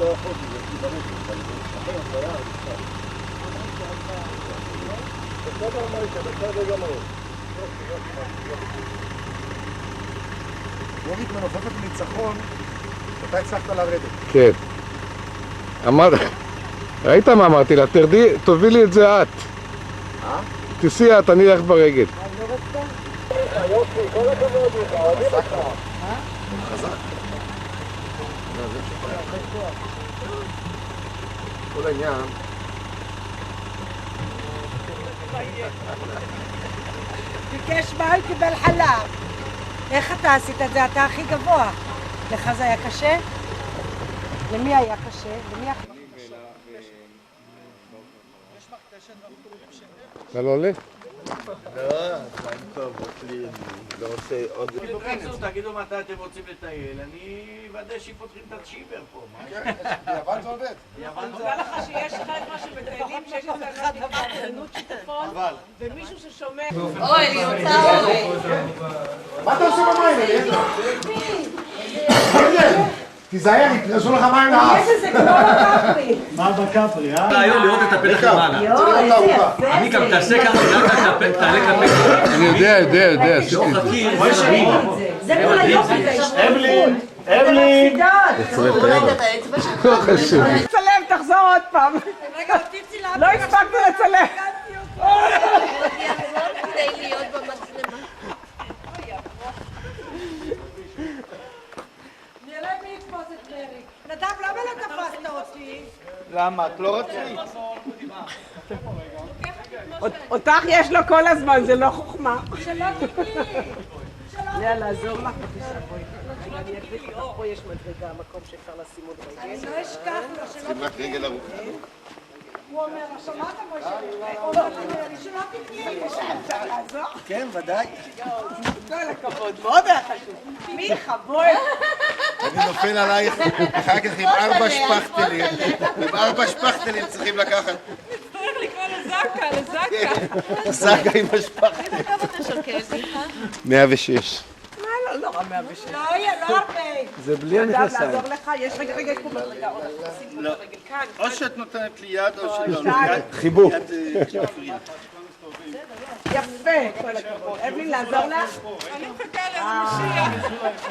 לא יכולתי, זה כי ברשת, אבל אחרי הפעיה, בסדר מוישה, בסדר גמור. יורית מנופפת ניצחון, אתה הצלחת לרדת. כן. ראית מה אמרתי לה? תרדי, תובילי את זה את. תיסעי את, אני אלך ברגל. יופי, כל הכבוד לך, אוהבים אותך. חזק. כל העניין. ביקש מים, קיבל חלב. איך אתה עשית את זה? אתה הכי גבוה. לך זה היה קשה? למי היה קשה? למי הכי... אתה לא עולה? לא, אני טוב, אני לא רוצה עוד... תגידו מתי אתם רוצים לטייל, אני אוודא שפותחים את השיבר פה. ביוון זה עובד. תדע לך שיש חבר'ה שמטיילים שיש להם חנות שיטפון ומישהו ששומע... אוי, אני רוצה אורי. מה אתה עושה במים? תיזהר, יקרשו לך מים לאף. זה כמו בקפרי. מה בקפרי, אה? היום לראות את הפתח למעלה. אני גם תעשה ככה, תעלה כפה. אני יודע, עשיתי את זה. זה כל היופי. אבלין! אבלין! לא חשוב. צלם, תחזור עוד פעם. רגע, אותי צילמת. לא הספקנו לצלם. כדי להיות במצלמה. נראה מי יתפוס את מרי. נדב, למה לא תפסת אותי? למה? את לא רצית? אותך יש לו כל הזמן, זה לא חוכמה. שלא תתני. יאללה, עזור לך, בבקשה, בואי. אני אקליט לך, פה יש מדרגה, מקום שאפשר לשים עוד רגל. אני לא אשכח לו שלא שים רק רגל ארוכה. הוא אומר, שמעת משה? הוא אומר, אני שלא תתני. אפשר לעזור? כן, ודאי. כל הכבוד, מאוד היה חשוב. מי חבוי? אני נופל עלייך אחר כך עם 4 שפכטלים. עם 4 שפכטלים צריכים לקחת. צריך לקרוא לזקה. זקה עם השפכטל. כמה אתה שוקל, סליחה? 106. לא רע 106. לא הרבה. זה בלי נדב, המכנסיים. לעזור לך? יש, רגע, יש פה מדרגה. עוד נשים פה מדרגה כאן. או שאת נותנת לי יד או שלא. שתיים. חיבוק. יפה, כל הכבוד. אבלין, לעזור לך? אני מחכה למשיח.